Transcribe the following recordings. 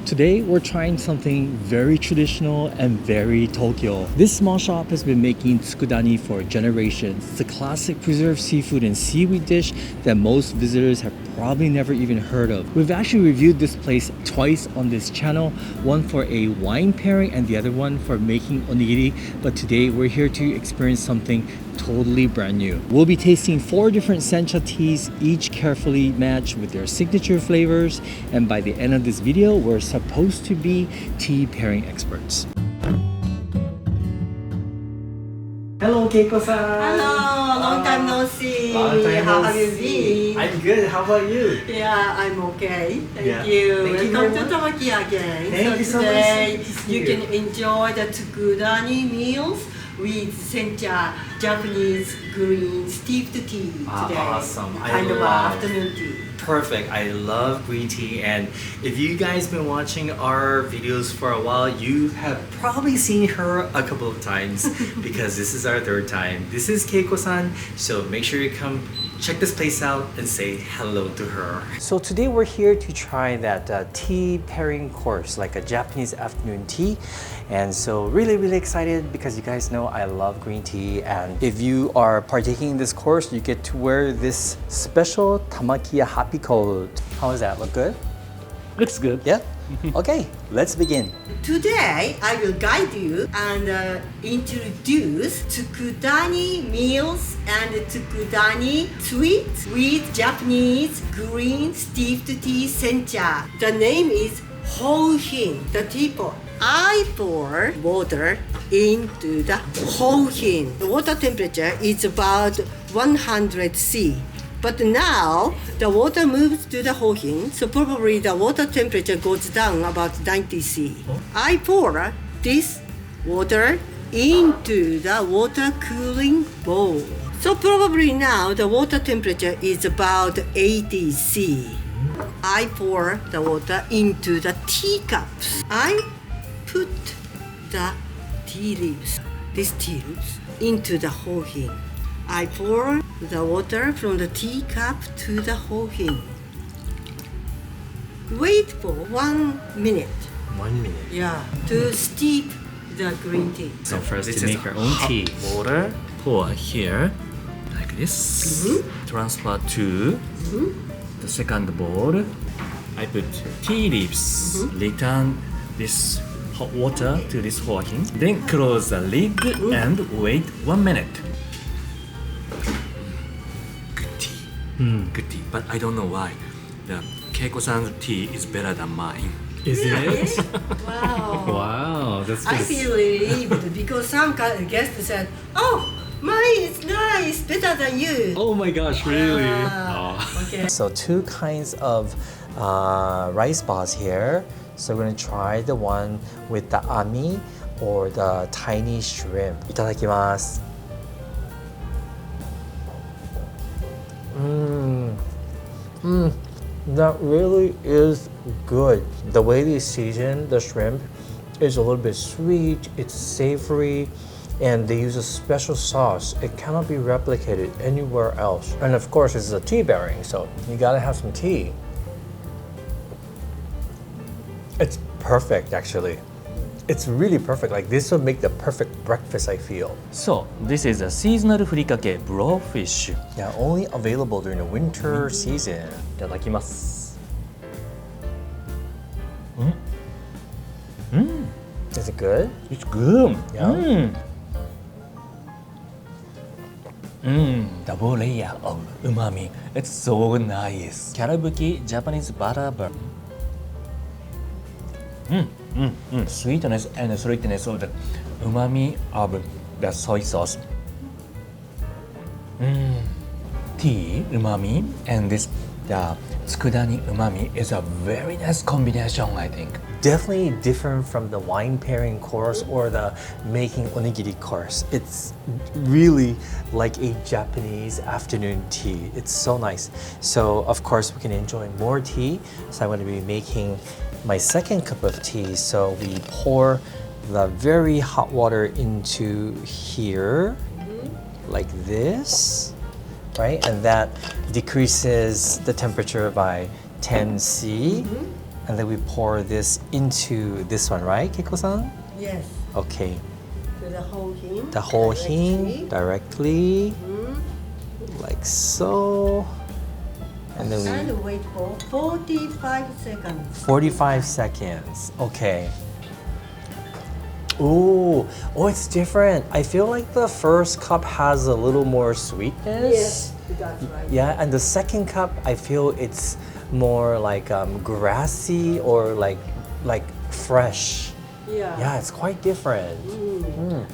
Today we're trying something very traditional and very Tokyo. This small shop has been making Tsukudani for generations. It's a classic preserved seafood and seaweed dish that most visitors have probably never even heard of. We've actually reviewed this place twice on this channel, one for a wine pairing and the other one for making onigiri, but today we're here to experience something totally brand new. We'll be tasting 4 different sencha teas, each carefully matched with their signature flavors, and by the end of this video, we're supposed to be tea pairing experts. Hello, Keiko-san. Hello, long time no see. How have you been? I'm good. How about you? Yeah, I'm okay. Thank Yeah. you. Thank you Welcome very to Tamakiya again. Thank you so much. Today Nice to see you can enjoy the Tsukudani meals with sencha, Japanese green steeped tea today. Awesome. I Kind of love- afternoon tea. Perfect. I love green tea, and if you guys been watching our videos for a while, you have probably seen her a couple of times because this is our 3rd time. This is Keiko-san, so make sure you come check this place out and say hello to her. So today we're here to try that tea pairing course, like a Japanese afternoon tea. And so really excited because you guys know I love green tea, and if you are partaking in this course, you get to wear this special Tamakiya happy coat. How does that look? Good? Looks good. Yeah? Okay, let's begin. Today, I will guide you and introduce Tsukudani meals and Tsukudani sweets with Japanese green steeped tea sencha. The name is Hohin, the teapot. I pour water into the Hohin. The water temperature is about 100 C. But now the water moves to the Hohin, so probably the water temperature goes down about 90 C. I pour this water into the water cooling bowl. So probably now the water temperature is about 80 C. I pour the water into the teacups. I put the tea leaves, these tea leaves, into the Hohin. I pour the water from the teacup to the Hohin. Wait for 1 minute. 1 minute. Yeah, to steep the green tea. So first This to is make our own hot tea. water. Pour here, like this. Transfer to the second bowl. I put tea leaves. Return this hot water to this Hohin. Then close the lid and wait 1 minute. Good tea. Good tea. But I don't know why. The Keiko-san's tea is better than mine. Is it? Wow. Wow, that's I feel relieved because some guests said, "Oh, mine is nice, better than you." Oh my gosh, really? Okay. So 2 kinds of rice balls here. So we're gonna try the one with the ami or the tiny shrimp. Itadakimasu. That really is good. The way they season the shrimp is a little bit sweet, it's savory, and they use a special sauce. It cannot be replicated anywhere else. And of course, it's a tea pairing, so you gotta have some tea. It's perfect, actually. It's really perfect. Like, this would make the perfect breakfast, I feel. So, this is a seasonal furikake blowfish. Yeah, only available during the winter season. いただきます。Is it good? It's good. Yeah. Double layer of umami. It's so nice. Karabuki Japanese butter burn. Sweetness and sweetness of the umami of the soy sauce. Tea umami and this the Tsukudani umami is a very nice combination, I think. Definitely different from the wine pairing course or the making onigiri course. It's really like a Japanese afternoon tea. It's so nice. So of course we can enjoy more tea. So I'm going to be making my second cup of tea. So we pour the very hot water into here, like this, right? And that decreases the temperature by 10 C. And then we pour this into this one, right, Keiko-san? Yes. Okay. So the whole him. The whole hing directly, like so. And then we And wait for 45 seconds. 45 seconds. Okay. Ooh, oh, it's different. I feel like the first cup has a little more sweetness. Yes, that's right. Yeah, and the second cup, I feel it's more like grassy or like fresh. Yeah. Yeah, it's quite different.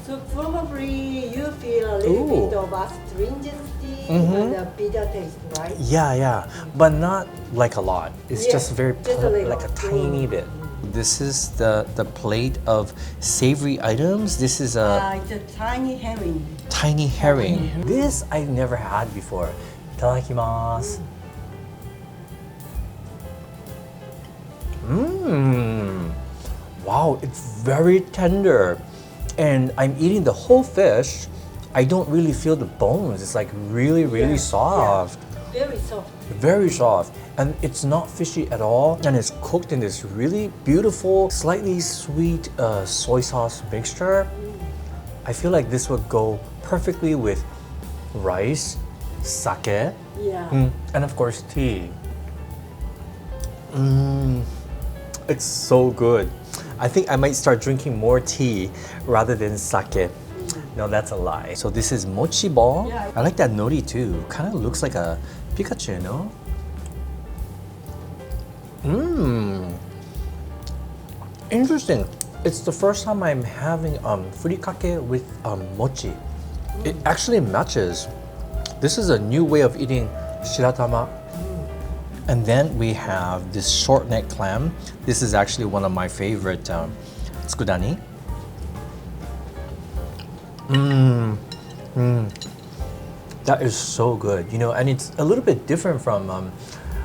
So probably you feel a little bit of astringency and a bitter taste, right? Yeah, but not like a lot. It's Yeah, just very just a little. like a tiny bit. This is the plate of savory items. This is a It's a tiny herring. tiny herring. This I've never had before. Itadakimasu. Wow, it's very tender. And I'm eating the whole fish. I don't really feel the bones. It's like really soft. Very soft. Very soft. And it's not fishy at all. And it's cooked in this really beautiful, slightly sweet soy sauce mixture. I feel like this would go perfectly with rice, sake, Yeah. and of course tea. It's so good. I think I might start drinking more tea rather than sake. No, that's a lie. So this is mochi ball. Yeah. I like that nori too. Kind of looks like a Pikachu, no? Interesting. It's the first time I'm having furikake with mochi. It actually matches. This is a new way of eating shiratama. And then we have this short neck clam. This is actually one of my favorite tsukudani. That is so good, you know, and it's a little bit different from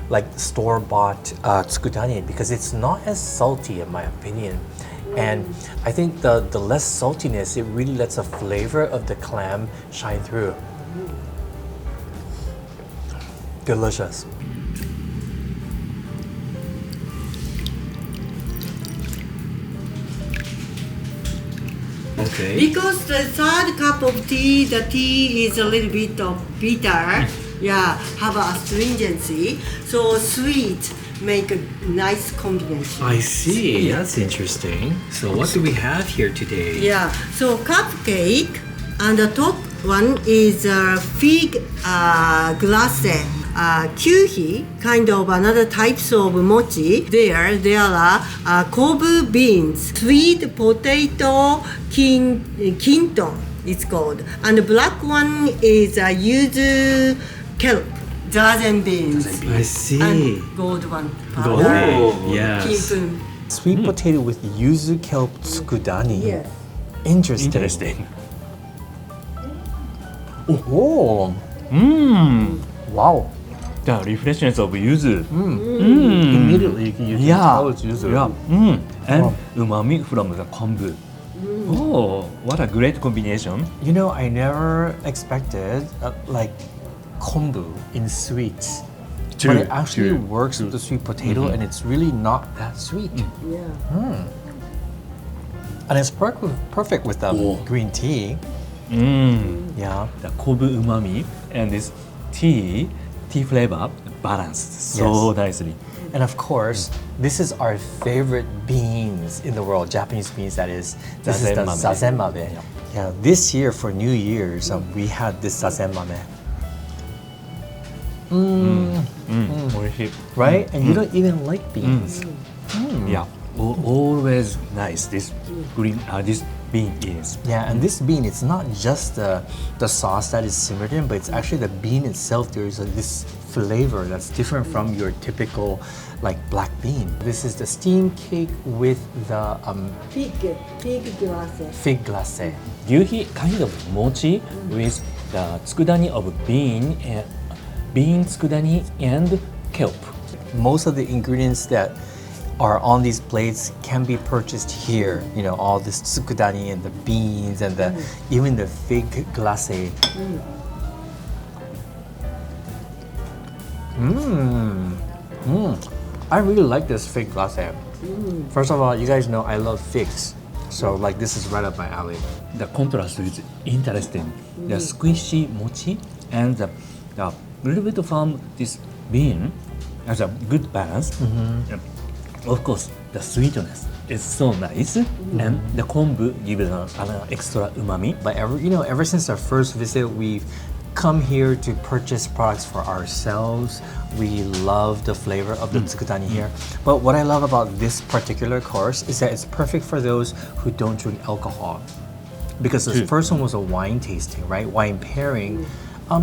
like store-bought tsukudani because it's not as salty in my opinion. And I think the less saltiness, it really lets the flavor of the clam shine through. Delicious. Okay. Because the third cup of tea, the tea is a little bit of bitter. Yeah, have a astringency. So sweet make a nice combination. I see. That's interesting. So what do we have here today? Yeah, so cupcake and the top one is fig glace. Kyuhi, kind of another types of mochi. There are kobu beans, sweet potato kinton, it's called. And the black one is yuzu kelp, zazen beans. I see. And gold one. Gold. powder. Yes. Kinpun. Sweet potato with yuzu kelp tsukudani. Yes. Interesting. Oh. Wow. The refreshment of yuzu. Immediately you can tell it's yuzu. And umami from the kombu. Oh, what a great combination. You know, I never expected like kombu in sweets. True, But it actually true, works with the sweet potato and it's really not that sweet. Yeah. And it's perfect with green tea. Yeah. The kobu umami and this tea flavor balanced so nicely. And of course, this is our favorite beans in the world, Japanese beans that is. This is the zazenmame. Yeah, this year for New Year's, we had this zazenmame. Right? And you don't even like beans. Yeah, always nice. This green, this bean is. Yeah, and this bean, it's not just the sauce that is simmered in, but it's actually the bean itself. There's this flavor that's different from your typical like black bean. This is the steamed cake with the Fig glace. fig glace. Gyuhi kind of mochi with the tsukudani of bean tsukudani and kelp. Most of the ingredients that are on these plates can be purchased here. You know, all this tsukudani and the beans and the even the fig glace. I really like this fig latte. First of all, you guys know I love figs. So like this is right up my alley. The contrast is interesting. The squishy mochi and the little bit from this bean has a good balance. And of course, the sweetness is so nice, and the kombu gives an extra umami. But ever since our first visit, we've come here to purchase products for ourselves. We love the flavor of the Tsukudani here. But what I love about this particular course is that it's perfect for those who don't drink alcohol. Because the first one was a wine tasting, right? Wine pairing.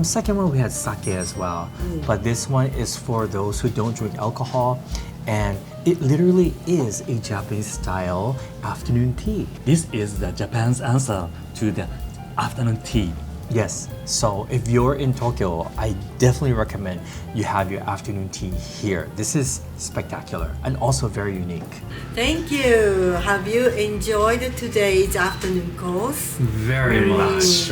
Second one we had sake as well. But this one is for those who don't drink alcohol. And it literally is a Japanese style afternoon tea. This is the Japan's answer to the afternoon tea. Yes, so if you're in Tokyo, I definitely recommend you have your afternoon tea here. This is spectacular and also very unique. Thank you. Have you enjoyed today's afternoon course? Very much.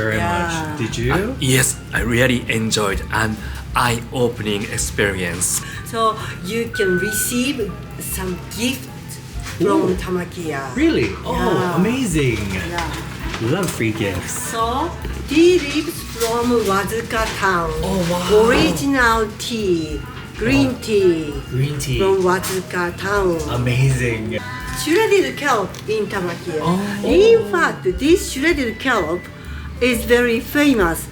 Did you? Yes, I really enjoyed an eye-opening experience. So you can receive some gift from Tamakiya. Really? Oh, Yeah. amazing. Yeah. Love free gifts. So tea leaves from Wazuka town. Oh, wow. Original tea, green tea Green tea. from Wazuka town. Amazing. Shredded kelp in Tamakiya. Oh. In fact, this shredded kelp is very famous.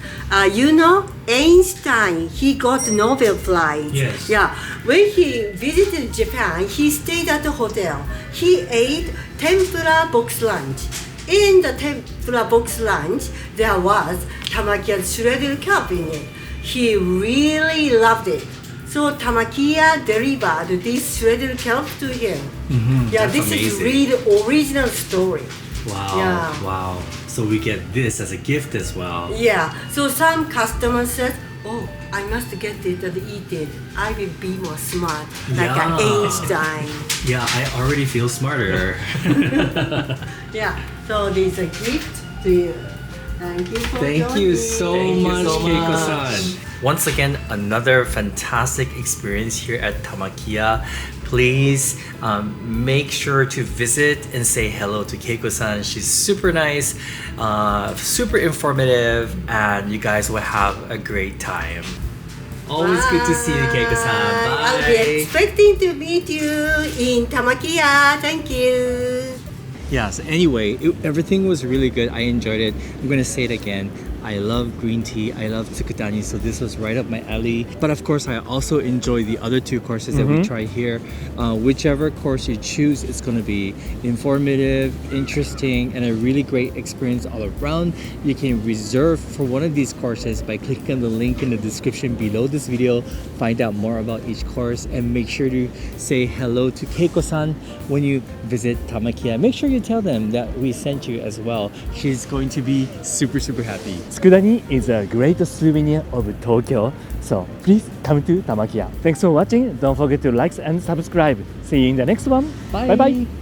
Einstein, he got Nobel Prize. Yes. Yeah. When he visited Japan, he stayed at a hotel. He ate tempura box lunch. In the tempura box lunch, there was Tamakiya's shredded kelp in it. He really loved it. So Tamakiya delivered this shredded kelp to him. Yeah, that's this amazing. is real original story. Wow. Yeah. Wow. So we get this as a gift as well. Yeah, so some customers said, oh, I must get it and eat it. I will be more smart, like Yeah. Einstein. Yeah, I already feel smarter. Yeah, so this is a gift to you. Thank you for Thank you joining. so Thank you much, so Keiko-san. Once again, another fantastic experience here at Tamakiya. Please make sure to visit and say hello to Keiko-san. She's super nice, super informative, and you guys will have a great time. Always good to see you, Keiko-san. Bye. I'll be expecting to meet you in Tamakiya. Thank you. Yes, anyway, everything was really good. I enjoyed it. I'm going to say it again. I love green tea. I love Tsukudani, so this was right up my alley. But of course, I also enjoy the other two courses that we try here. Whichever course you choose, it's going to be informative, interesting, and a really great experience all around. You can reserve for one of these courses by clicking on the link in the description below this video. Find out more about each course and make sure to say hello to Keiko-san when you visit Tamakiya. Make sure you tell them that we sent you as well. She's going to be super, super happy. Tsukudani is a great souvenir of Tokyo, so please come to Tamakiya. Thanks for watching. Don't forget to like and subscribe. See you in the next one. Bye. Bye-bye.